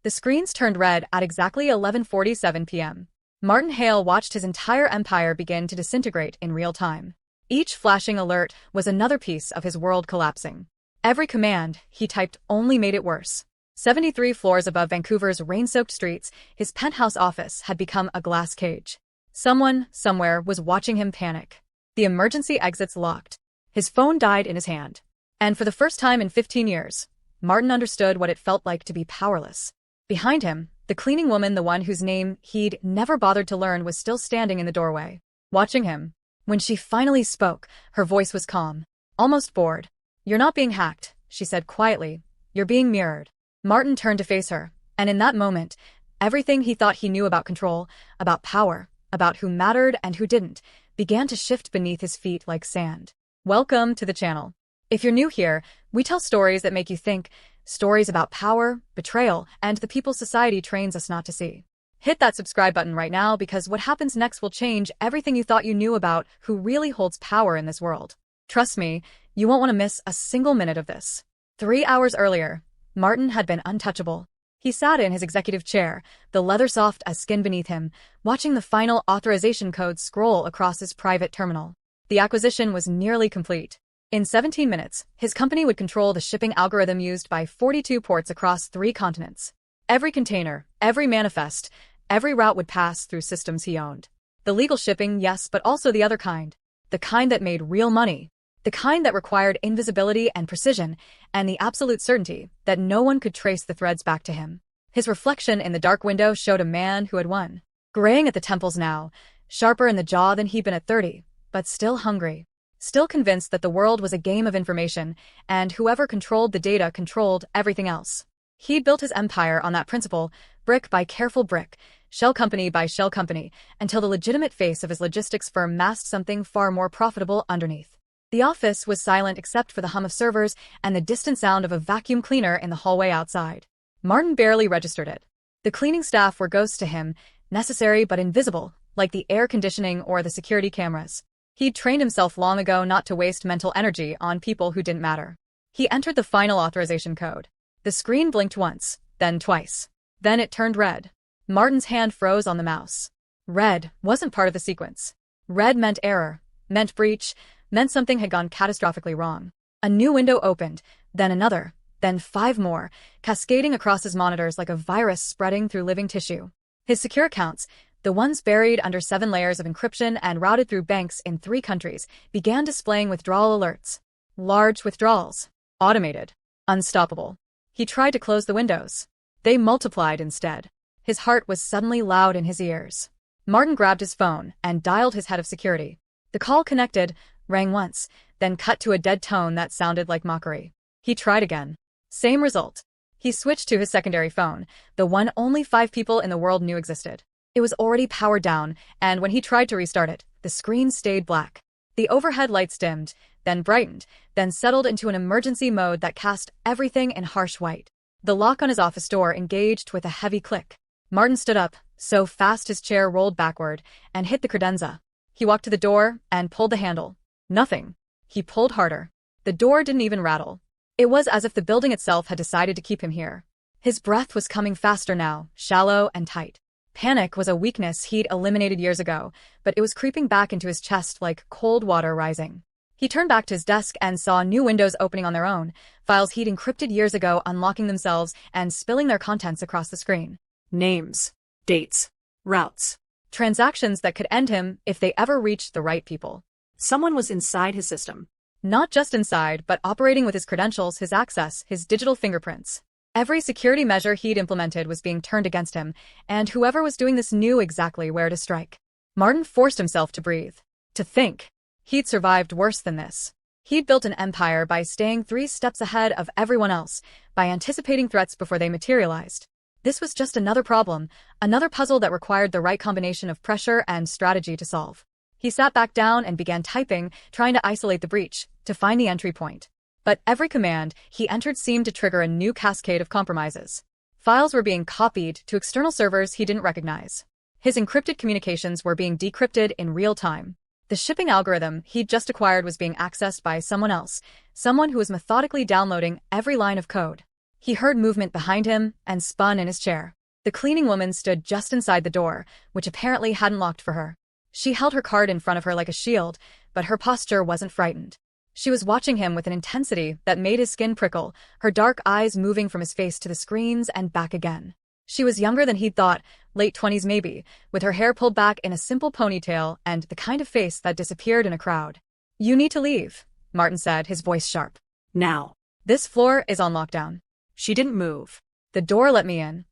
The screens turned red at exactly 11:47 p.m. Martin Hale watched his entire empire begin to disintegrate in real time. Each flashing alert was another piece of his world collapsing. Every command he typed only made it worse. 73 floors above Vancouver's rain-soaked streets, his penthouse office had become a glass cage. Someone, somewhere, was watching him panic. The emergency exits locked. His phone died in his hand. And for the first time in 15 years, Martin understood what it felt like to be powerless. Behind him, the cleaning woman, the one whose name he'd never bothered to learn, was still standing in the doorway, watching him. When she finally spoke, her voice was calm, almost bored. "You're not being hacked," she said quietly. "You're being mirrored." Martin turned to face her, and in that moment, everything he thought he knew about control, about power, about who mattered and who didn't, began to shift beneath his feet like sand. Welcome to the channel. If you're new here, we tell stories that make you think, stories about power, betrayal, and the people society trains us not to see. Hit that subscribe button right now, because what happens next will change everything you thought you knew about who really holds power in this world. Trust me, you won't want to miss a single minute of this. 3 hours earlier, Martin had been untouchable. He sat in his executive chair, the leather soft as skin beneath him, watching the final authorization code scroll across his private terminal. The acquisition was nearly complete. In 17 minutes, his company would control the shipping algorithm used by 42 ports across 3 continents. Every container, every manifest, every route would pass through systems he owned. The legal shipping, yes, but also the other kind. The kind that made real money. The kind that required invisibility and precision, and the absolute certainty that no one could trace the threads back to him. His reflection in the dark window showed a man who had won. Graying at the temples now, sharper in the jaw than he'd been at 30, but still hungry. Still convinced that the world was a game of information, and whoever controlled the data controlled everything else. He'd built his empire on that principle, brick by careful brick, shell company by shell company, until the legitimate face of his logistics firm masked something far more profitable underneath. The office was silent except for the hum of servers and the distant sound of a vacuum cleaner in the hallway outside. Martin barely registered it. The cleaning staff were ghosts to him, necessary but invisible, like the air conditioning or the security cameras. He'd trained himself long ago not to waste mental energy on people who didn't matter. He entered the final authorization code. The screen blinked once, then twice. Then it turned red. Martin's hand froze on the mouse. Red wasn't part of the sequence. Red meant error, meant breach, meant something had gone catastrophically wrong. A new window opened, then another, then 5 more, cascading across his monitors like a virus spreading through living tissue. His secure accounts, the ones buried under 7 layers of encryption and routed through banks in 3 countries, began displaying withdrawal alerts. Large withdrawals. Automated. Unstoppable. He tried to close the windows. They multiplied instead. His heart was suddenly loud in his ears. Martin grabbed his phone and dialed his head of security. The call connected, rang once, then cut to a dead tone that sounded like mockery. He tried again. Same result. He switched to his secondary phone, the one only 5 people in the world knew existed. It was already powered down, and when he tried to restart it, the screen stayed black. The overhead lights dimmed, then brightened, then settled into an emergency mode that cast everything in harsh white. The lock on his office door engaged with a heavy click. Martin stood up, so fast his chair rolled backward, and hit the credenza. He walked to the door and pulled the handle. Nothing. He pulled harder. The door didn't even rattle. It was as if the building itself had decided to keep him here. His breath was coming faster now, shallow and tight. Panic was a weakness he'd eliminated years ago, but it was creeping back into his chest like cold water rising. He turned back to his desk and saw new windows opening on their own, files he'd encrypted years ago unlocking themselves and spilling their contents across the screen. Names, dates, routes, transactions that could end him if they ever reached the right people. Someone was inside his system. Not just inside, but operating with his credentials, his access, his digital fingerprints. Every security measure he'd implemented was being turned against him, and whoever was doing this knew exactly where to strike. Martin forced himself to breathe, to think. He'd survived worse than this. He'd built an empire by staying 3 steps ahead of everyone else, by anticipating threats before they materialized. This was just another problem, another puzzle that required the right combination of pressure and strategy to solve. He sat back down and began typing, trying to isolate the breach, to find the entry point. But every command he entered seemed to trigger a new cascade of compromises. Files were being copied to external servers he didn't recognize. His encrypted communications were being decrypted in real time. The shipping algorithm he'd just acquired was being accessed by someone else, someone who was methodically downloading every line of code. He heard movement behind him and spun in his chair. The cleaning woman stood just inside the door, which apparently hadn't locked for her. She held her card in front of her like a shield, but her posture wasn't frightened. She was watching him with an intensity that made his skin prickle, her dark eyes moving from his face to the screens and back again. She was younger than he'd thought, late 20s maybe, with her hair pulled back in a simple ponytail and the kind of face that disappeared in a crowd. "You need to leave," Martin said, his voice sharp. "Now." "This floor is on lockdown." She didn't move. "The door let me in."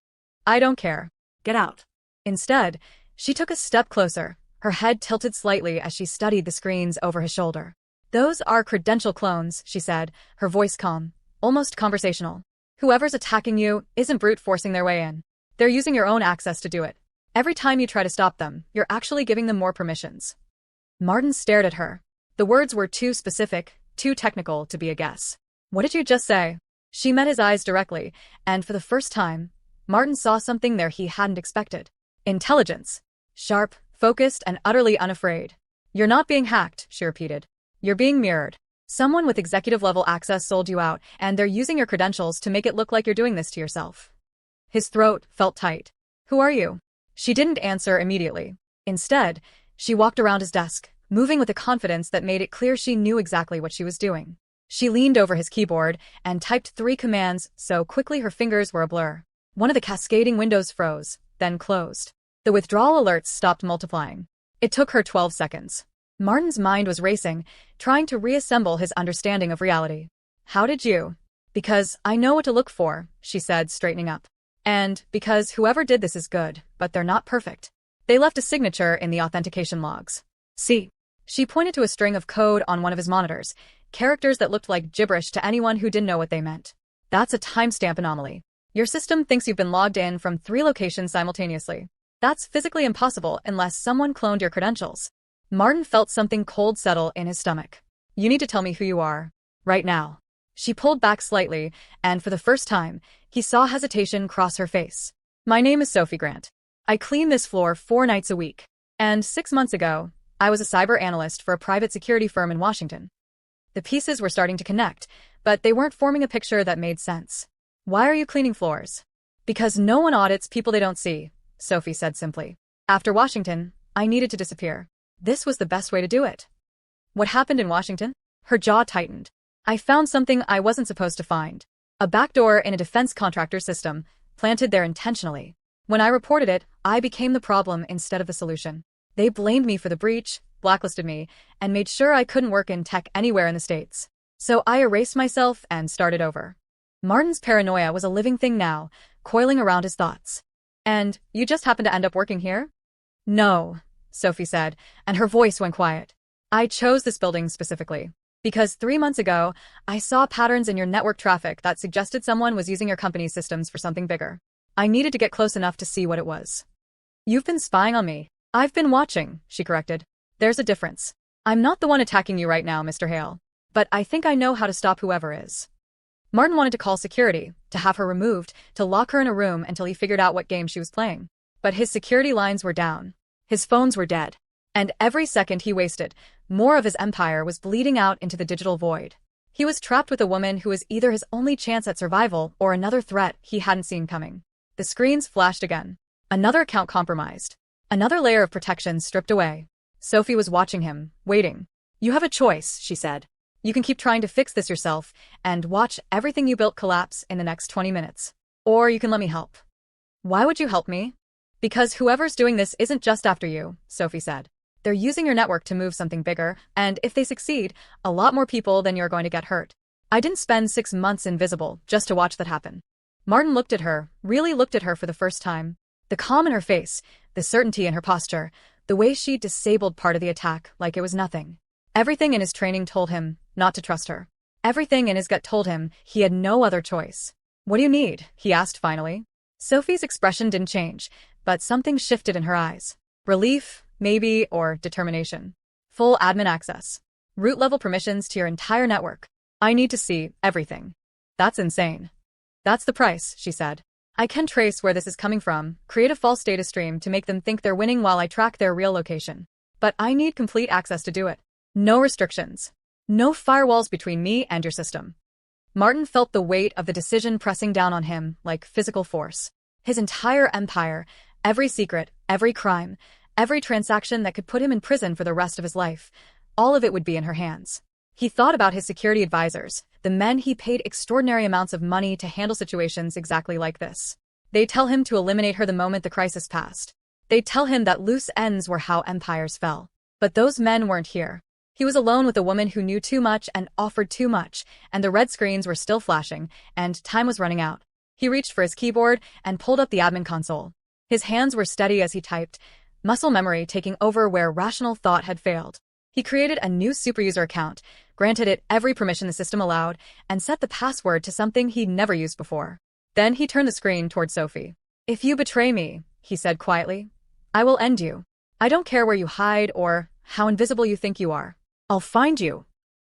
"I don't care." "Get out." Instead, she took a step closer, her head tilted slightly as she studied the screens over his shoulder. "Those are credential clones," she said, her voice calm, almost conversational. "Whoever's attacking you isn't brute forcing their way in. They're using your own access to do it. Every time you try to stop them, you're actually giving them more permissions." Martin stared at her. The words were too specific, too technical to be a guess. "What did you just say?" She met his eyes directly, and for the first time, Martin saw something there he hadn't expected. Intelligence. Sharp, focused, and utterly unafraid. "You're not being hacked," she repeated. "You're being mirrored. Someone with executive-level access sold you out, and they're using your credentials to make it look like you're doing this to yourself." His throat felt tight. "Who are you?" She didn't answer immediately. Instead, she walked around his desk, moving with a confidence that made it clear she knew exactly what she was doing. She leaned over his keyboard and typed 3 commands so quickly her fingers were a blur. One of the cascading windows froze, then closed. The withdrawal alerts stopped multiplying. It took her 12 seconds. Martin's mind was racing, trying to reassemble his understanding of reality. "How did you?" "Because I know what to look for," she said, straightening up. "And because whoever did this is good, but they're not perfect. They left a signature in the authentication logs. See." She pointed to a string of code on one of his monitors, characters that looked like gibberish to anyone who didn't know what they meant. "That's a timestamp anomaly. Your system thinks you've been logged in from 3 locations simultaneously. That's physically impossible unless someone cloned your credentials." Martin felt something cold settle in his stomach. "You need to tell me who you are. Right now." She pulled back slightly, and for the first time, he saw hesitation cross her face. "My name is Sophie Grant. I clean this floor 4 nights a week. And 6 months ago, I was a cyber analyst for a private security firm in Washington." The pieces were starting to connect, but they weren't forming a picture that made sense. "Why are you cleaning floors?" "Because no one audits people they don't see," Sophie said simply. "After Washington, I needed to disappear. This was the best way to do it." "What happened in Washington?" Her jaw tightened. "I found something I wasn't supposed to find. A backdoor in a defense contractor system, planted there intentionally. When I reported it, I became the problem instead of the solution. They blamed me for the breach, blacklisted me, and made sure I couldn't work in tech anywhere in the States. So I erased myself and started over." Martin's paranoia was a living thing now, coiling around his thoughts. "And you just happened to end up working here?" "No," Sophie said, and her voice went quiet. "I chose this building specifically because 3 months ago, I saw patterns in your network traffic that suggested someone was using your company's systems for something bigger. I needed to get close enough to see what it was." "You've been spying on me." "I've been watching," she corrected. "There's a difference. I'm not the one attacking you right now, Mr. Hale. But I think I know how to stop whoever is." Martin wanted to call security, to have her removed, to lock her in a room until he figured out what game she was playing. But his security lines were down. His phones were dead. And every second he wasted, more of his empire was bleeding out into the digital void. He was trapped with a woman who was either his only chance at survival or another threat he hadn't seen coming. The screens flashed again. Another account compromised. Another layer of protection stripped away. Sophie was watching him, waiting. "You have a choice," she said. "You can keep trying to fix this yourself and watch everything you built collapse in the next 20 minutes. Or you can let me help." "Why would you help me?" "Because whoever's doing this isn't just after you," Sophie said. "They're using your network to move something bigger, and if they succeed, a lot more people than you're going to get hurt. I didn't spend 6 months invisible just to watch that happen." Martin looked at her, really looked at her for the first time. The calm in her face, the certainty in her posture, the way she disabled part of the attack like it was nothing. Everything in his training told him not to trust her. Everything in his gut told him he had no other choice. "What do you need?" he asked finally. Sophie's expression didn't change, but something shifted in her eyes. Relief, maybe, or determination. "Full admin access. Root-level permissions to your entire network. I need to see everything." "That's insane." "That's the price," she said. "I can trace where this is coming from, create a false data stream to make them think they're winning while I track their real location. But I need complete access to do it. No restrictions. No firewalls between me and your system." Martin felt the weight of the decision pressing down on him like physical force. His entire empire, every secret, every crime, every transaction that could put him in prison for the rest of his life, all of it would be in her hands. He thought about his security advisors, the men he paid extraordinary amounts of money to handle situations exactly like this. They'd tell him to eliminate her the moment the crisis passed. They'd tell him that loose ends were how empires fell. But those men weren't here. He was alone with a woman who knew too much and offered too much, and the red screens were still flashing, and time was running out. He reached for his keyboard and pulled up the admin console. His hands were steady as he typed, muscle memory taking over where rational thought had failed. He created a new superuser account, granted it every permission the system allowed, and set the password to something he'd never used before. Then he turned the screen toward Sophie. "If you betray me," he said quietly, "I will end you. I don't care where you hide or how invisible you think you are. I'll find you."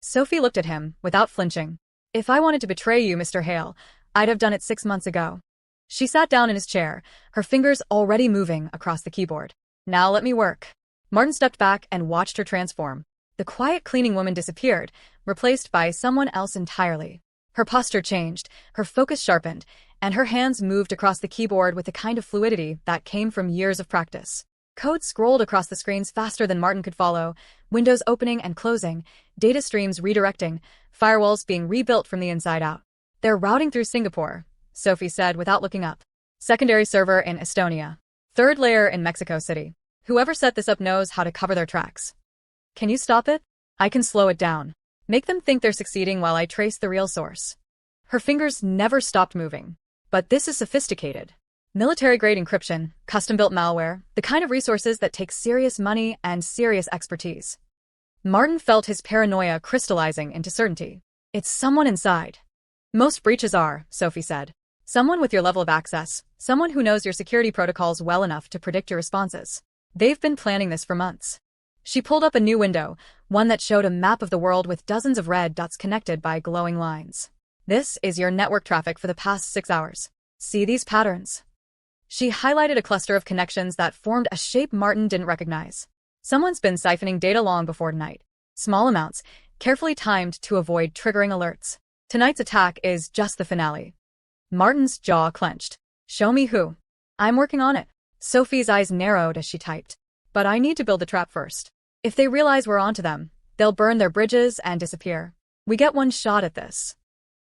Sophie looked at him, without flinching. "If I wanted to betray you, Mr. Hale, I'd have done it 6 months ago." She sat down in his chair, her fingers already moving across the keyboard. "Now let me work." Martin stepped back and watched her transform. The quiet cleaning woman disappeared, replaced by someone else entirely. Her posture changed, her focus sharpened, and her hands moved across the keyboard with the kind of fluidity that came from years of practice. Code scrolled across the screens faster than Martin could follow, windows opening and closing, data streams redirecting, firewalls being rebuilt from the inside out. "They're routing through Singapore," Sophie said without looking up. "Secondary server in Estonia. Third layer in Mexico City. Whoever set this up knows how to cover their tracks. Can you stop it? I can slow it down. Make them think they're succeeding while I trace the real source." Her fingers never stopped moving. "But this is sophisticated. Military-grade encryption, custom-built malware, the kind of resources that take serious money and serious expertise." Martin felt his paranoia crystallizing into certainty. "It's someone inside." "Most breaches are," Sophie said. "Someone with your level of access, someone who knows your security protocols well enough to predict your responses. They've been planning this for months." She pulled up a new window, one that showed a map of the world with dozens of red dots connected by glowing lines. "This is your network traffic for the past 6 hours. See these patterns?" She highlighted a cluster of connections that formed a shape Martin didn't recognize. Someone's been siphoning data long before tonight. Small amounts, carefully timed to avoid triggering alerts. Tonight's attack is just the finale. Martin's jaw clenched. "Show me who." "I'm working on it." Sophie's eyes narrowed as she typed. "But I need to build the trap first. If they realize we're onto them, they'll burn their bridges and disappear. We get one shot at this."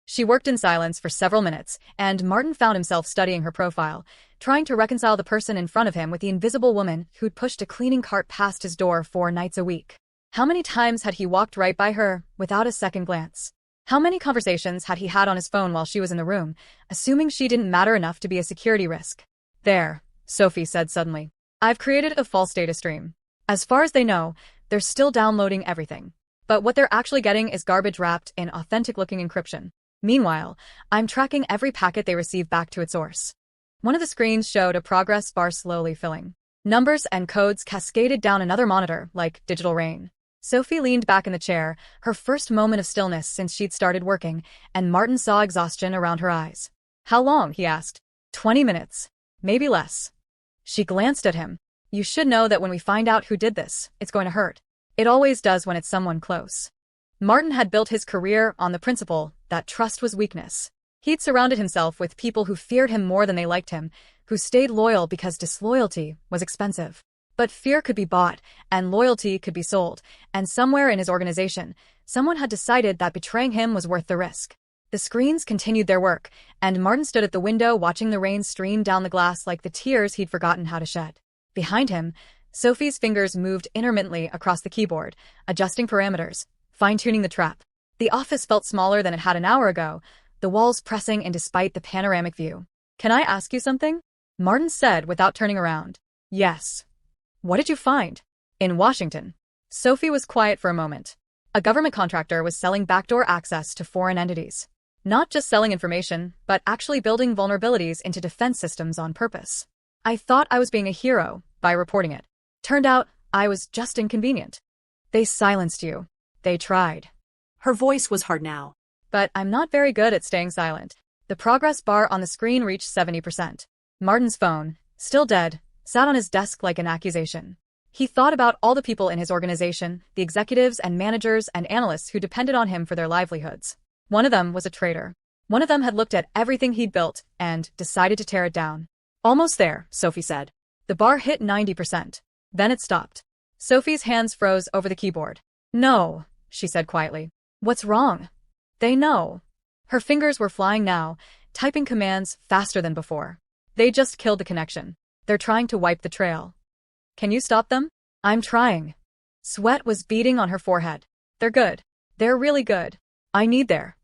She worked in silence for several minutes, and Martin found himself studying her profile, trying to reconcile the person in front of him with the invisible woman who'd pushed a cleaning cart past his door 4 nights a week. How many times had he walked right by her, without a second glance? How many conversations had he had on his phone while she was in the room, assuming she didn't matter enough to be a security risk? "There," Sophie said suddenly. "I've created a false data stream. As far as they know, they're still downloading everything. But what they're actually getting is garbage wrapped in authentic-looking encryption. Meanwhile, I'm tracking every packet they receive back to its source." One of the screens showed a progress bar slowly filling. Numbers and codes cascaded down another monitor like digital rain. Sophie leaned back in the chair, her first moment of stillness since she'd started working, and Martin saw exhaustion around her eyes. "How long?" he asked. 20 minutes. Maybe less." She glanced at him. "You should know that when we find out who did this, it's going to hurt. It always does when it's someone close." Martin had built his career on the principle that trust was weakness. He'd surrounded himself with people who feared him more than they liked him, who stayed loyal because disloyalty was expensive. But fear could be bought, and loyalty could be sold, and somewhere in his organization, someone had decided that betraying him was worth the risk. The screens continued their work, and Martin stood at the window watching the rain stream down the glass like the tears he'd forgotten how to shed. Behind him, Sophie's fingers moved intermittently across the keyboard, adjusting parameters, fine-tuning the trap. The office felt smaller than it had an hour ago, the walls pressing in despite the panoramic view. "Can I ask you something?" Martin said without turning around. "Yes." "What did you find?" "In Washington." Sophie was quiet for a moment. A government contractor was selling backdoor access to foreign entities. Not just selling information, but actually building vulnerabilities into defense systems on purpose. "I thought I was being a hero by reporting it. Turned out I was just inconvenient. They silenced you. They tried." Her voice was hard now. "But I'm not very good at staying silent." The progress bar on the screen reached 70%. Martin's phone, still dead, sat on his desk like an accusation. He thought about all the people in his organization, the executives and managers and analysts who depended on him for their livelihoods. One of them was a traitor. One of them had looked at everything he'd built and decided to tear it down. Almost there, Sophie said. The bar hit 90%. Then it stopped. Sophie's hands froze over the keyboard. No, she said quietly. What's wrong? They know. Her fingers were flying now, typing commands faster than before. They just killed the connection. They're trying to wipe the trail. Can you stop them? I'm trying. Sweat was beading on her forehead. They're good. They're really good. I need their.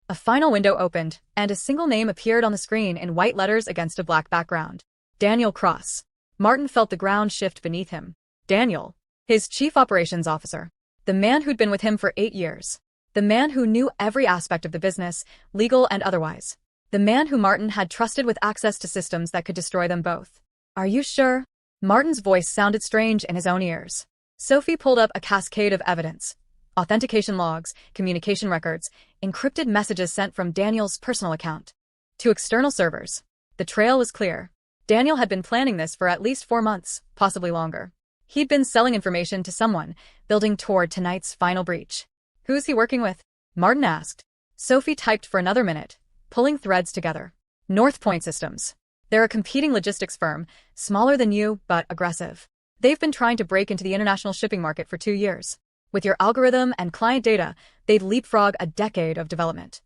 A final window opened, and a single name appeared on the screen in white letters against a black background. Daniel Cross. Martin felt the ground shift beneath him. Daniel. His chief operations officer. The man who'd been with him for 8 years. The man who knew every aspect of the business, legal and otherwise. The man who Martin had trusted with access to systems that could destroy them both. Are you sure? Martin's voice sounded strange in his own ears. Sophie pulled up a cascade of evidence. Authentication logs, communication records, encrypted messages sent from Daniel's personal account to external servers. The trail was clear. Daniel had been planning this for at least 4 months, possibly longer. He'd been selling information to someone, building toward tonight's final breach. Who's he working with? Martin asked. Sophie typed for another minute, pulling threads together. North Point Systems. They're a competing logistics firm, smaller than you, but aggressive. They've been trying to break into the international shipping market for 2 years. With your algorithm and client data, they'd leapfrog a decade of development.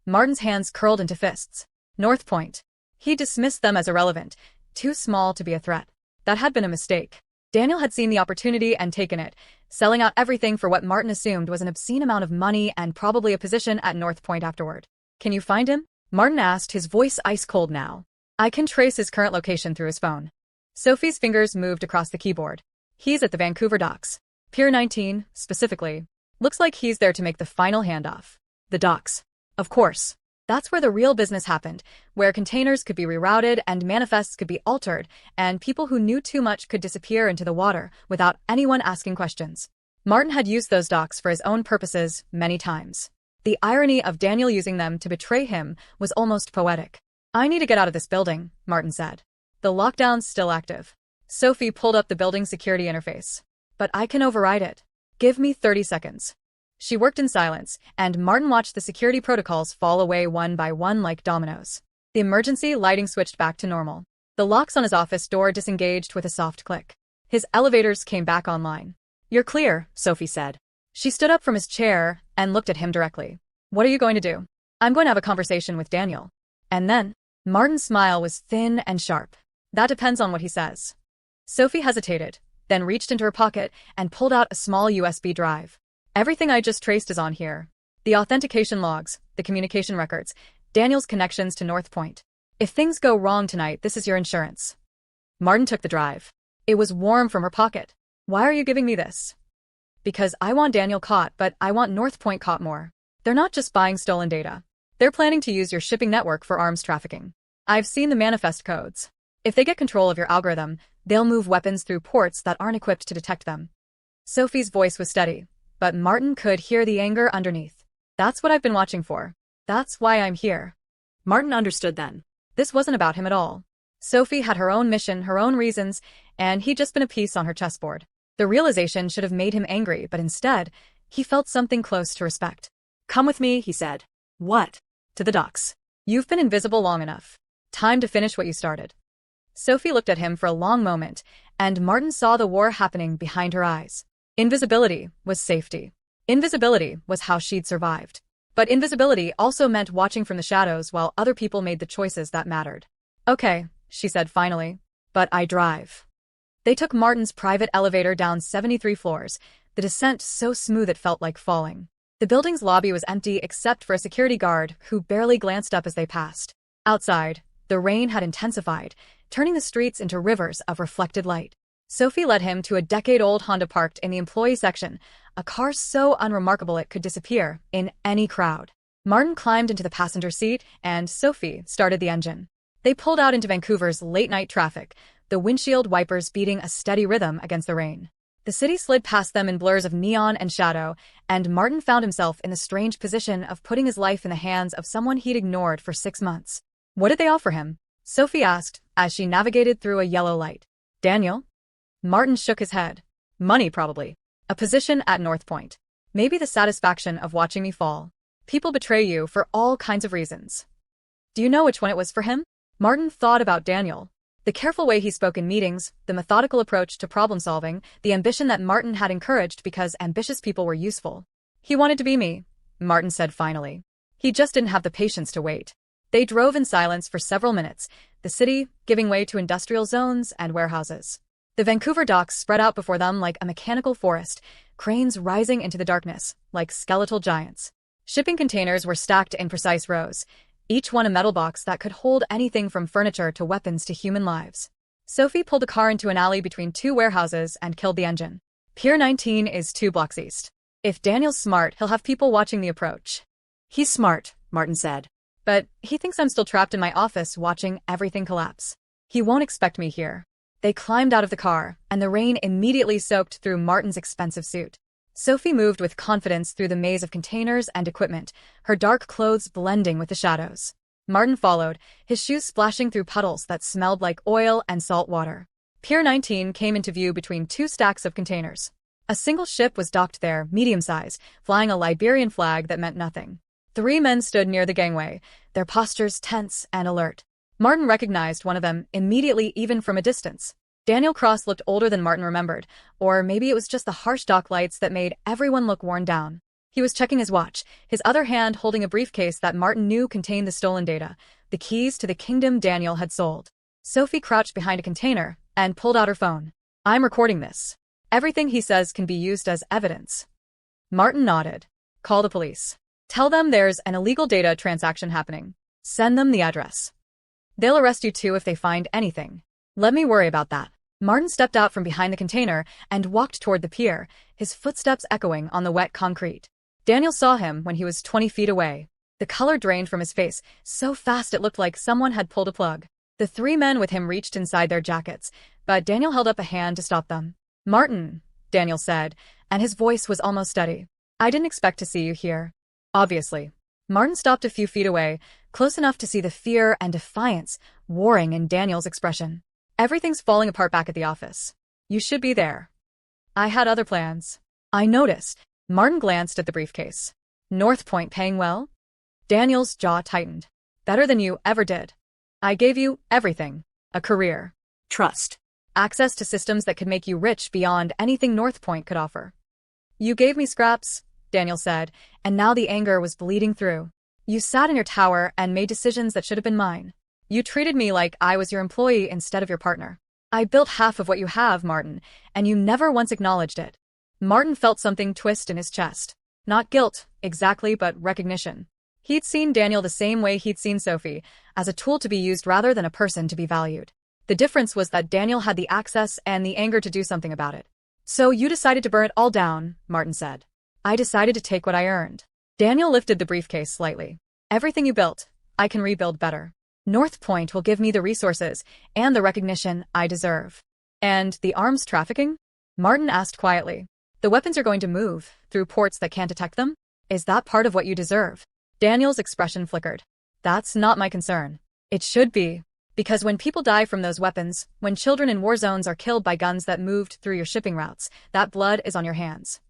Martin's hands curled into fists. North Point. He dismissed them as irrelevant, too small to be a threat. That had been a mistake. Daniel had seen the opportunity and taken it, selling out everything for what Martin assumed was an obscene amount of money and probably a position at North Point afterward. Can you find him? Martin asked, his voice ice cold now. I can trace his current location through his phone. Sophie's fingers moved across the keyboard. He's at the Vancouver docks. Pier 19, specifically. Looks like he's there to make the final handoff. The docks. Of course. That's where the real business happened, where containers could be rerouted and manifests could be altered, and people who knew too much could disappear into the water without anyone asking questions. Martin had used those docks for his own purposes many times. The irony of Daniel using them to betray him was almost poetic. I need to get out of this building, Martin said. The lockdown's still active. Sophie pulled up the building security interface. But I can override it. Give me 30 seconds. She worked in silence, and Martin watched the security protocols fall away one by one like dominoes. The emergency lighting switched back to normal. The locks on his office door disengaged with a soft click. His elevators came back online. You're clear, Sophie said. She stood up from his chair and looked at him directly. What are you going to do? I'm going to have a conversation with Daniel. And then? Martin's smile was thin and sharp. That depends on what he says. Sophie hesitated, then reached into her pocket and pulled out a small USB drive. Everything I just traced is on here. The authentication logs, the communication records, Daniel's connections to North Point. If things go wrong tonight, this is your insurance. Martin took the drive. It was warm from her pocket. Why are you giving me this? Because I want Daniel caught, but I want North Point caught more. They're not just buying stolen data. They're planning to use your shipping network for arms trafficking. I've seen the manifest codes. If they get control of your algorithm, they'll move weapons through ports that aren't equipped to detect them. Sophie's voice was steady, but Martin could hear the anger underneath. That's what I've been watching for. That's why I'm here. Martin understood then. This wasn't about him at all. Sophie had her own mission, her own reasons, and he'd just been a piece on her chessboard. The realization should have made him angry, but instead, he felt something close to respect. Come with me, he said. What? To the docks. You've been invisible long enough. Time to finish what you started. Sophie looked at him for a long moment, and Martin saw the war happening behind her eyes. Invisibility was safety. Invisibility was how she'd survived. But invisibility also meant watching from the shadows while other people made the choices that mattered. Okay, she said finally. But I drive. They took Martin's private elevator down 73 floors, the descent so smooth it felt like falling. The building's lobby was empty except for a security guard who barely glanced up as they passed. Outside, the rain had intensified, turning the streets into rivers of reflected light. Sophie led him to a decade-old Honda parked in the employee section, a car so unremarkable it could disappear in any crowd. Martin climbed into the passenger seat, and Sophie started the engine. They pulled out into Vancouver's late-night traffic, the windshield wipers beating a steady rhythm against the rain. The city slid past them in blurs of neon and shadow, and Martin found himself in the strange position of putting his life in the hands of someone he'd ignored for 6 months. What did they offer him? Sophie asked, as she navigated through a yellow light. Daniel? Martin shook his head. Money, probably. A position at North Point. Maybe the satisfaction of watching me fall. People betray you for all kinds of reasons. Do you know which one it was for him? Martin thought about Daniel. The careful way he spoke in meetings, the methodical approach to problem-solving, the ambition that Martin had encouraged because ambitious people were useful. He wanted to be me, Martin said finally. He just didn't have the patience to wait. They drove in silence for several minutes, the city giving way to industrial zones and warehouses. The Vancouver docks spread out before them like a mechanical forest, cranes rising into the darkness like skeletal giants. Shipping containers were stacked in precise rows, each one a metal box that could hold anything from furniture to weapons to human lives. Sophie pulled a car into an alley between two warehouses and killed the engine. Pier 19 is 2 blocks east. If Daniel's smart, he'll have people watching the approach. He's smart, Martin said. But he thinks I'm still trapped in my office watching everything collapse. He won't expect me here. They climbed out of the car, and the rain immediately soaked through Martin's expensive suit. Sophie moved with confidence through the maze of containers and equipment, her dark clothes blending with the shadows. Martin followed, his shoes splashing through puddles that smelled like oil and salt water. Pier 19 came into view between two stacks of containers. A single ship was docked there, medium-size, flying a Liberian flag that meant nothing. 3 men stood near the gangway, their postures tense and alert. Martin recognized one of them immediately, even from a distance. Daniel Cross looked older than Martin remembered, or maybe it was just the harsh dock lights that made everyone look worn down. He was checking his watch, his other hand holding a briefcase that Martin knew contained the stolen data, the keys to the kingdom Daniel had sold. Sophie crouched behind a container and pulled out her phone. I'm recording this. Everything he says can be used as evidence. Martin nodded. Call the police. Tell them there's an illegal data transaction happening. Send them the address. They'll arrest you too if they find anything. Let me worry about that. Martin stepped out from behind the container and walked toward the pier, his footsteps echoing on the wet concrete. Daniel saw him when he was 20 feet away. The color drained from his face, so fast it looked like someone had pulled a plug. The 3 men with him reached inside their jackets, but Daniel held up a hand to stop them. Martin, Daniel said, and his voice was almost steady. I didn't expect to see you here. Obviously. Martin stopped a few feet away, close enough to see the fear and defiance warring in Daniel's expression. Everything's falling apart back at the office. You should be there. I had other plans. I noticed. Martin glanced at the briefcase. North Point paying well? Daniel's jaw tightened. Better than you ever did. I gave you everything. A career. Trust. Access to systems that could make you rich beyond anything North Point could offer. You gave me scraps, Daniel said, and now the anger was bleeding through. You sat in your tower and made decisions that should have been mine. You treated me like I was your employee instead of your partner. I built half of what you have, Martin, and you never once acknowledged it. Martin felt something twist in his chest. Not guilt, exactly, but recognition. He'd seen Daniel the same way he'd seen Sophie, as a tool to be used rather than a person to be valued. The difference was that Daniel had the access and the anger to do something about it. So you decided to burn it all down, Martin said. I decided to take what I earned. Daniel lifted the briefcase slightly. Everything you built, I can rebuild better. North Point will give me the resources and the recognition I deserve. And the arms trafficking? Martin asked quietly. The weapons are going to move through ports that can't detect them? Is that part of what you deserve? Daniel's expression flickered. That's not my concern. It should be. Because when people die from those weapons, when children in war zones are killed by guns that moved through your shipping routes, that blood is on your hands.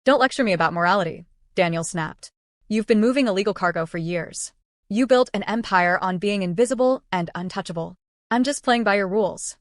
Don't lecture me about morality, Daniel snapped. You've been moving illegal cargo for years. You built an empire on being invisible and untouchable. I'm just playing by your rules.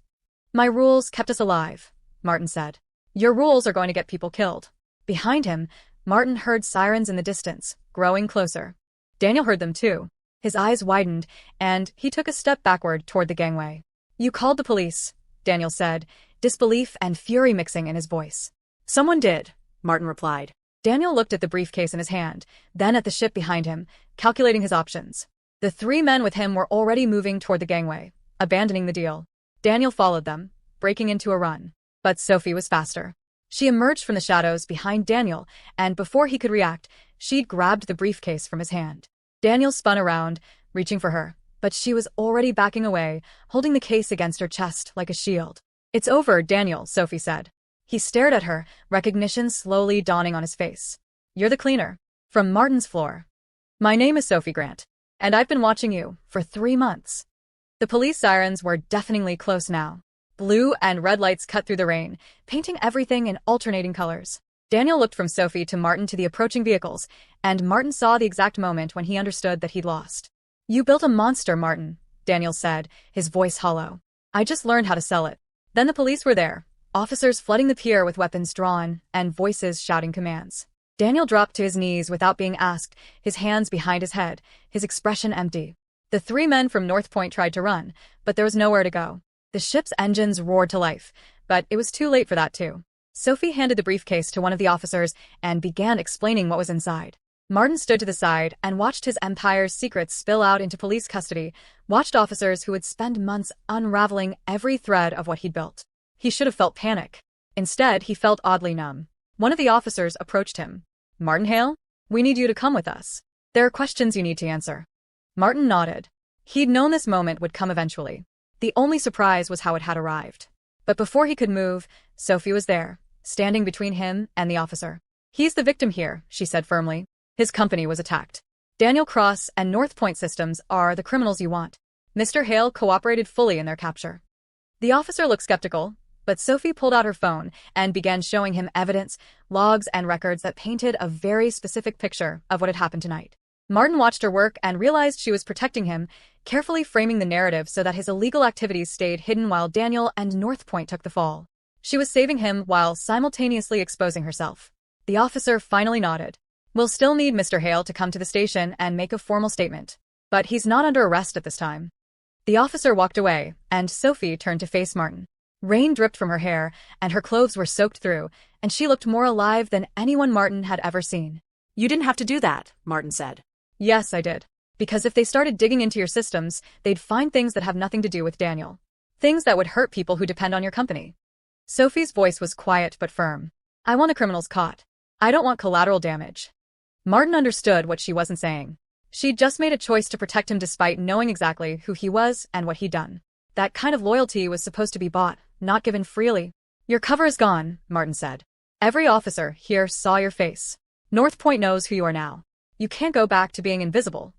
My rules kept us alive, Martin said. Your rules are going to get people killed. Behind him, Martin heard sirens in the distance, growing closer. Daniel heard them too. His eyes widened, and he took a step backward toward the gangway. You called the police, Daniel said, disbelief and fury mixing in his voice. Someone did, Martin replied. Daniel looked at the briefcase in his hand, then at the ship behind him, calculating his options. The 3 men with him were already moving toward the gangway, abandoning the deal. Daniel followed them, breaking into a run. But Sophie was faster. She emerged from the shadows behind Daniel, and before he could react, she'd grabbed the briefcase from his hand. Daniel spun around, reaching for her, but she was already backing away, holding the case against her chest like a shield. It's over, Daniel, Sophie said. He stared at her, recognition slowly dawning on his face. You're the cleaner. From Martin's floor. My name is Sophie Grant, and I've been watching you for 3 months. The police sirens were deafeningly close now. Blue and red lights cut through the rain, painting everything in alternating colors. Daniel looked from Sophie to Martin to the approaching vehicles, and Martin saw the exact moment when he understood that he'd lost. "You built a monster, Martin," Daniel said, his voice hollow. "I just learned how to sell it." Then the police were there, officers flooding the pier with weapons drawn and voices shouting commands. Daniel dropped to his knees without being asked, his hands behind his head, his expression empty. The three men from North Point tried to run, but there was nowhere to go. The ship's engines roared to life, but it was too late for that too. Sophie handed the briefcase to one of the officers and began explaining what was inside. Martin stood to the side and watched his empire's secrets spill out into police custody, watched officers who would spend months unraveling every thread of what he'd built. He should have felt panic. Instead, he felt oddly numb. One of the officers approached him. "Martin Hale? We need you to come with us. There are questions you need to answer." Martin nodded. He'd known this moment would come eventually. The only surprise was how it had arrived. But before he could move, Sophie was there, standing between him and the officer. "He's the victim here," she said firmly. "His company was attacked. Daniel Cross and North Point Systems are the criminals you want." Mr. Hale cooperated fully in their capture. The officer looked skeptical, but Sophie pulled out her phone and began showing him evidence, logs, and records that painted a very specific picture of what had happened tonight. Martin watched her work and realized she was protecting him, carefully framing the narrative so that his illegal activities stayed hidden while Daniel and North Point took the fall. She was saving him while simultaneously exposing herself. The officer finally nodded. "We'll still need Mr. Hale to come to the station and make a formal statement, but he's not under arrest at this time." The officer walked away, and Sophie turned to face Martin. Rain dripped from her hair, and her clothes were soaked through, and she looked more alive than anyone Martin had ever seen. "You didn't have to do that," Martin said. "Yes, I did. Because if they started digging into your systems, they'd find things that have nothing to do with Daniel. Things that would hurt people who depend on your company." Sophie's voice was quiet but firm. "I want the criminals caught. I don't want collateral damage." Martin understood what she wasn't saying. She'd just made a choice to protect him despite knowing exactly who he was and what he'd done. That kind of loyalty was supposed to be bought, not given freely. "Your cover is gone," Martin said. "Every officer here saw your face. North Point knows who you are now. You can't go back to being invisible."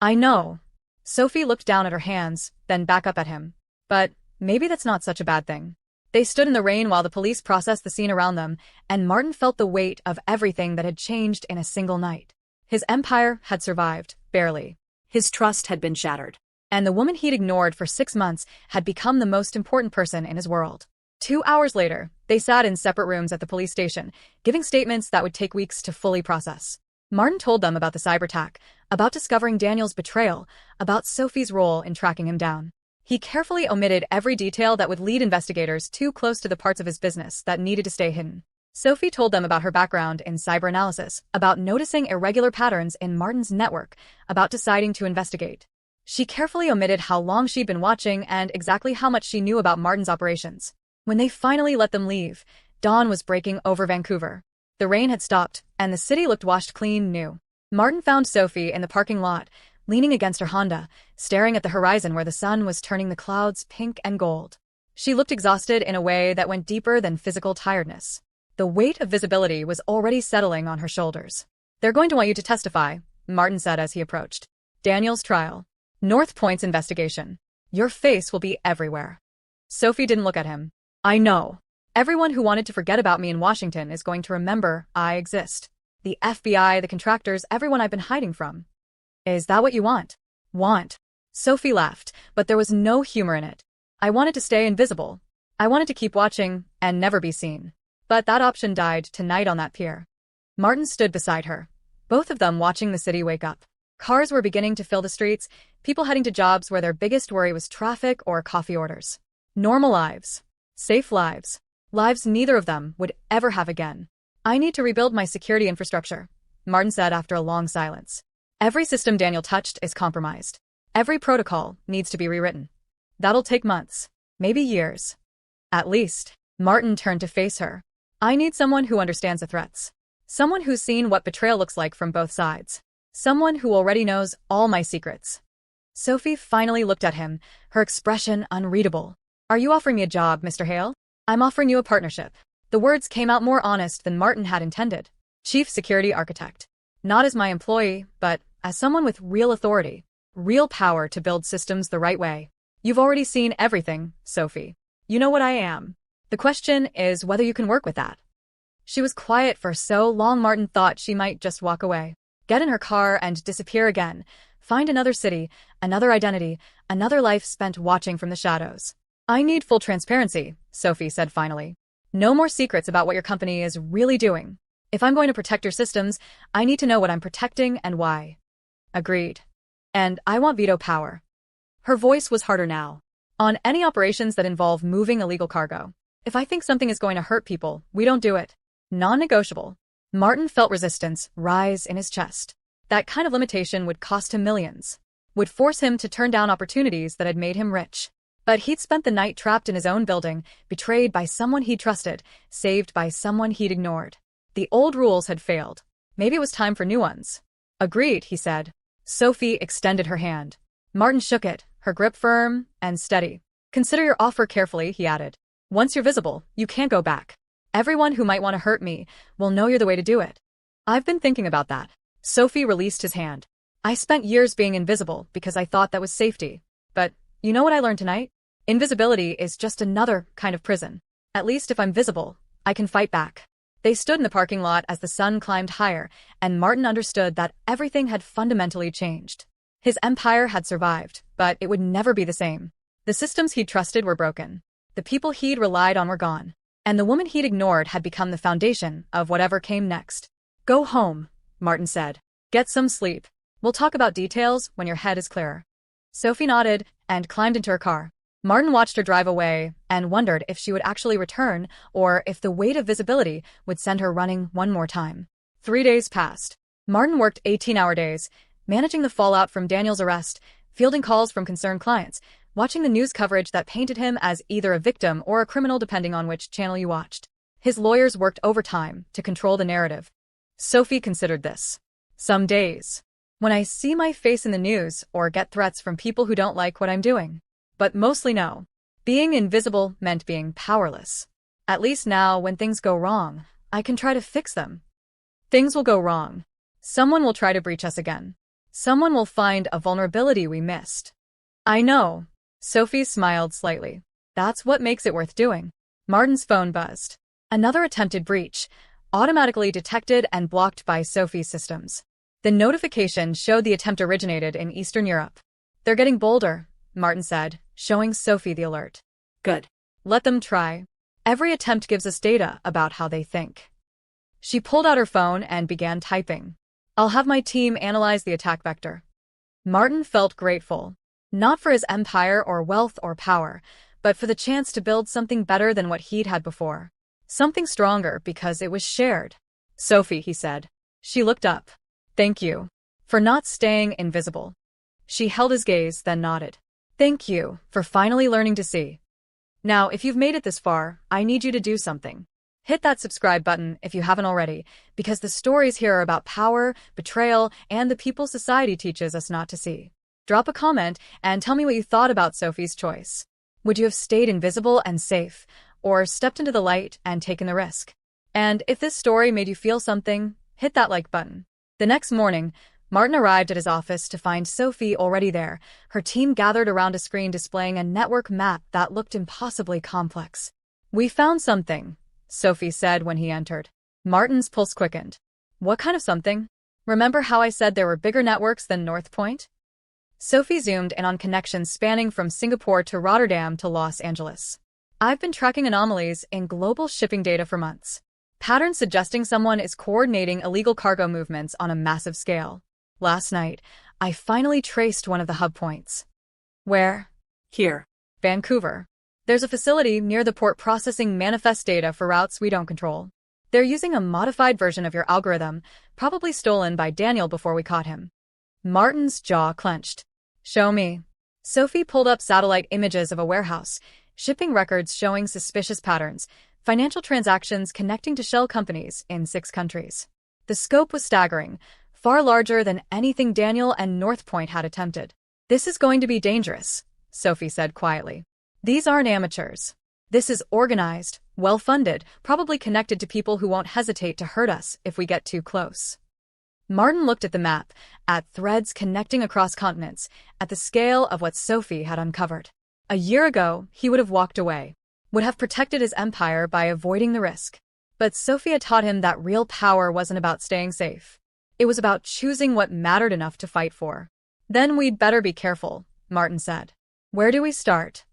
"I know." Sophie looked down at her hands, then back up at him. "But maybe that's not such a bad thing." They stood in the rain while the police processed the scene around them, and Martin felt the weight of everything that had changed in a single night. His empire had survived, barely. His trust had been shattered. And the woman he'd ignored for 6 months had become the most important person in his world. 2 hours later, they sat in separate rooms at the police station, giving statements that would take weeks to fully process. Martin told them about the cyberattack, about discovering Daniel's betrayal, about Sophie's role in tracking him down. He carefully omitted every detail that would lead investigators too close to the parts of his business that needed to stay hidden. Sophie told them about her background in cyberanalysis, about noticing irregular patterns in Martin's network, about deciding to investigate. She carefully omitted how long she'd been watching and exactly how much she knew about Martin's operations. When they finally let them leave, dawn was breaking over Vancouver. The rain had stopped, and the city looked washed clean new. Martin found Sophie in the parking lot, leaning against her Honda, staring at the horizon where the sun was turning the clouds pink and gold. She looked exhausted in a way that went deeper than physical tiredness. The weight of visibility was already settling on her shoulders. "They're going to want you to testify," Martin said as he approached. "Daniel's trial. North Point's investigation. Your face will be everywhere." Sophie didn't look at him. "I know. Everyone who wanted to forget about me in Washington is going to remember I exist. The FBI, the contractors, everyone I've been hiding from." "Is that what you want?" "Want?" Sophie laughed, but there was no humor in it. "I wanted to stay invisible. I wanted to keep watching and never be seen. But that option died tonight on that pier." Martin stood beside her, both of them watching the city wake up. Cars were beginning to fill the streets, people heading to jobs where their biggest worry was traffic or coffee orders. Normal lives. Safe lives. Lives neither of them would ever have again. "I need to rebuild my security infrastructure," Martin said after a long silence. "Every system Daniel touched is compromised. Every protocol needs to be rewritten. That'll take months, maybe years. At least." Martin turned to face her. "I need someone who understands the threats. Someone who's seen what betrayal looks like from both sides. Someone who already knows all my secrets." Sophie finally looked at him, her expression unreadable. "Are you offering me a job, Mr. Hale?" "I'm offering you a partnership." The words came out more honest than Martin had intended. "Chief Security Architect. Not as my employee, but as someone with real authority, real power to build systems the right way. You've already seen everything, Sophie. You know what I am. The question is whether you can work with that." She was quiet for so long Martin thought she might just walk away, get in her car and disappear again, find another city, another identity, another life spent watching from the shadows. I need full transparency, Sophie said finally. No more secrets about what your company is really doing. If I'm going to protect your systems, I need to know what I'm protecting and why. Agreed. And I want veto power. Her voice was harder now. On any operations that involve moving illegal cargo. If I think something is going to hurt people, we don't do it. Non-negotiable. Martin felt resistance rise in his chest. That kind of limitation would cost him millions. Would force him to turn down opportunities that had made him rich. But he'd spent the night trapped in his own building, betrayed by someone he trusted, saved by someone he'd ignored. The old rules had failed. Maybe it was time for new ones. Agreed, he said. Sophie extended her hand. Martin shook it, her grip firm and steady. Consider your offer carefully, he added. Once you're visible, you can't go back. Everyone who might want to hurt me will know you're the way to do it. I've been thinking about that. Sophie released his hand. I spent years being invisible because I thought that was safety. But you know what I learned tonight? Invisibility is just another kind of prison. At least if I'm visible, I can fight back. They stood in the parking lot as the sun climbed higher, and Martin understood that everything had fundamentally changed. His empire had survived, but it would never be the same. The systems he'd trusted were broken. The people he'd relied on were gone. And the woman he'd ignored had become the foundation of whatever came next. Go home, Martin said. Get some sleep. We'll talk about details when your head is clearer. Sophie nodded and climbed into her car. Martin watched her drive away and wondered if she would actually return or if the weight of visibility would send her running one more time. 3 days passed. Martin worked 18-hour days, managing the fallout from Daniel's arrest, fielding calls from concerned clients, watching the news coverage that painted him as either a victim or a criminal depending on which channel you watched. His lawyers worked overtime to control the narrative. Sophie considered this. Some days, when I see my face in the news or get threats from people who don't like what I'm doing. But mostly no. Being invisible meant being powerless. At least now, when things go wrong, I can try to fix them. Things will go wrong. Someone will try to breach us again. Someone will find a vulnerability we missed. I know. Sophie smiled slightly. That's what makes it worth doing. Martin's phone buzzed. Another attempted breach, automatically detected and blocked by Sophie's systems. The notification showed the attempt originated in Eastern Europe. They're getting bolder, Martin said, showing Sophie the alert. Good. Let them try. Every attempt gives us data about how they think. She pulled out her phone and began typing. I'll have my team analyze the attack vector. Martin felt grateful. Not for his empire or wealth or power, but for the chance to build something better than what he'd had before. Something stronger because it was shared. Sophie, he said. She looked up. Thank you. For not staying invisible. She held his gaze, then nodded. Thank you for finally learning to see. Now, if you've made it this far, I need you to do something. Hit that subscribe button if you haven't already, because the stories here are about power, betrayal, and the people society teaches us not to see. Drop a comment and tell me what you thought about Sophie's choice. Would you have stayed invisible and safe, or stepped into the light and taken the risk? And if this story made you feel something, hit that like button. The next morning, Martin arrived at his office to find Sophie already there, her team gathered around a screen displaying a network map that looked impossibly complex. We found something, Sophie said when he entered. Martin's pulse quickened. What kind of something? Remember how I said there were bigger networks than North Point? Sophie zoomed in on connections spanning from Singapore to Rotterdam to Los Angeles. I've been tracking anomalies in global shipping data for months. Patterns suggesting someone is coordinating illegal cargo movements on a massive scale. Last night, I finally traced one of the hub points. Where? Here. Vancouver. There's a facility near the port processing manifest data for routes we don't control. They're using a modified version of your algorithm, probably stolen by Daniel before we caught him. Martin's jaw clenched. Show me. Sophie pulled up satellite images of a warehouse, shipping records showing suspicious patterns, financial transactions connecting to shell companies in 6 countries. The scope was staggering, far larger than anything Daniel and North Point had attempted. This is going to be dangerous, Sophie said quietly. These aren't amateurs. This is organized, well-funded, probably connected to people who won't hesitate to hurt us if we get too close. Martin looked at the map, at threads connecting across continents, at the scale of what Sophie had uncovered. A year ago, he would have walked away, would have protected his empire by avoiding the risk. But Sophia taught him that real power wasn't about staying safe. It was about choosing what mattered enough to fight for. Then we'd better be careful, Martin said. Where do we start?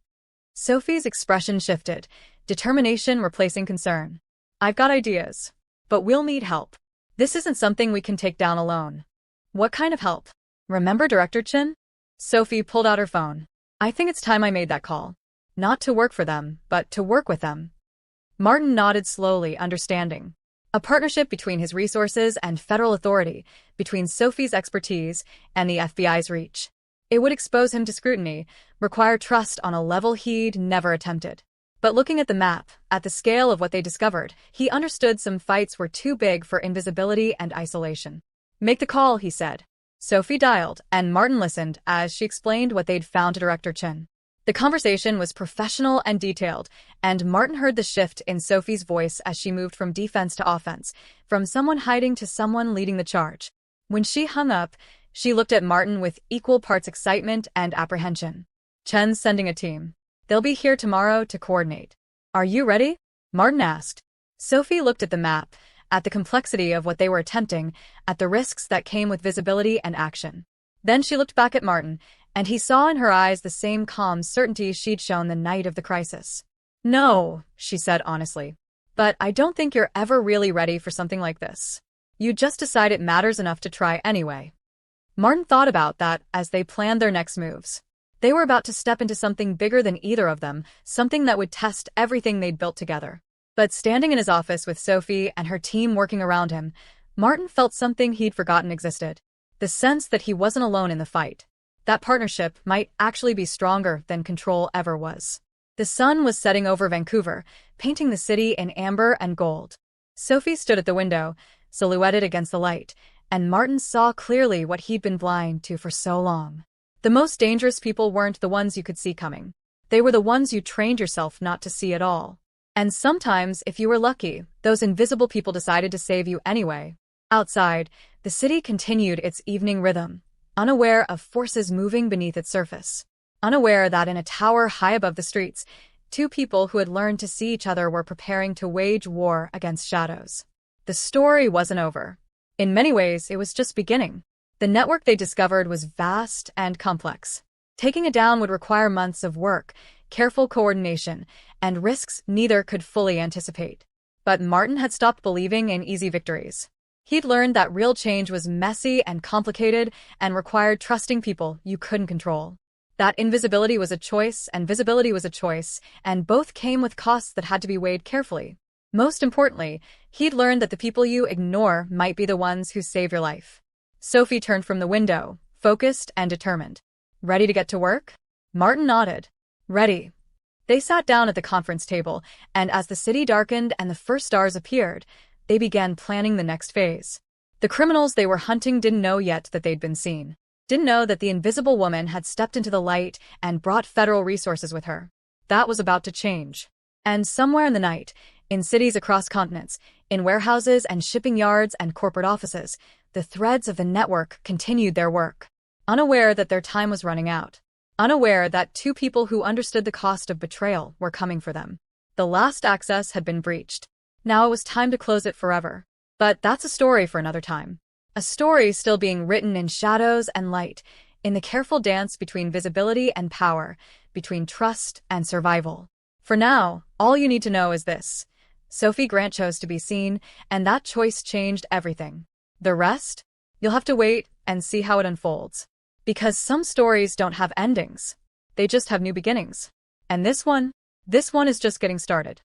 Sophie's expression shifted, determination replacing concern. I've got ideas. But we'll need help. This isn't something we can take down alone. What kind of help? Remember Director Chin? Sophie pulled out her phone. I think it's time I made that call. Not to work for them, but to work with them. Martin nodded slowly, understanding. A partnership between his resources and federal authority, between Sophie's expertise and the FBI's reach. It would expose him to scrutiny, require trust on a level he'd never attempted. But looking at the map, at the scale of what they discovered, he understood some fights were too big for invisibility and isolation. Make the call, he said. Sophie dialed, and Martin listened as she explained what they'd found to Director Chin. The conversation was professional and detailed, and Martin heard the shift in Sophie's voice as she moved from defense to offense, from someone hiding to someone leading the charge. When she hung up, she looked at Martin with equal parts excitement and apprehension. Chen's sending a team. They'll be here tomorrow to coordinate. Are you ready? Martin asked. Sophie looked at the map, at the complexity of what they were attempting, at the risks that came with visibility and action. Then she looked back at Martin, and he saw in her eyes the same calm certainty she'd shown the night of the crisis. No, she said honestly. But I don't think you're ever really ready for something like this. You just decide it matters enough to try anyway. Martin thought about that as they planned their next moves. They were about to step into something bigger than either of them, something that would test everything they'd built together. But standing in his office with Sophie and her team working around him, Martin felt something he'd forgotten existed. The sense that he wasn't alone in the fight. That partnership might actually be stronger than control ever was. The sun was setting over Vancouver, painting the city in amber and gold. Sophie stood at the window, silhouetted against the light, and Martin saw clearly what he'd been blind to for so long. The most dangerous people weren't the ones you could see coming. They were the ones you trained yourself not to see at all. And sometimes, if you were lucky, those invisible people decided to save you anyway. Outside, the city continued its evening rhythm, unaware of forces moving beneath its surface. Unaware that in a tower high above the streets, two people who had learned to see each other were preparing to wage war against shadows. The story wasn't over. In many ways, it was just beginning. The network they discovered was vast and complex. Taking it down would require months of work, careful coordination, and risks neither could fully anticipate. But Martin had stopped believing in easy victories. He'd learned that real change was messy and complicated and required trusting people you couldn't control. That invisibility was a choice and visibility was a choice, and both came with costs that had to be weighed carefully. Most importantly, he'd learned that the people you ignore might be the ones who save your life. Sophie turned from the window, focused and determined. Ready to get to work? Martin nodded. Ready. They sat down at the conference table, and as the city darkened and the first stars appeared, they began planning the next phase. The criminals they were hunting didn't know yet that they'd been seen. Didn't know that the invisible woman had stepped into the light and brought federal resources with her. That was about to change. And somewhere in the night, in cities across continents, in warehouses and shipping yards and corporate offices, the threads of the network continued their work. Unaware that their time was running out. Unaware that two people who understood the cost of betrayal were coming for them. The last access had been breached. Now it was time to close it forever. But that's a story for another time. A story still being written in shadows and light, in the careful dance between visibility and power, between trust and survival. For now, all you need to know is this. Sophie Grant chose to be seen, and that choice changed everything. The rest? You'll have to wait and see how it unfolds. Because some stories don't have endings. They just have new beginnings. And this one is just getting started.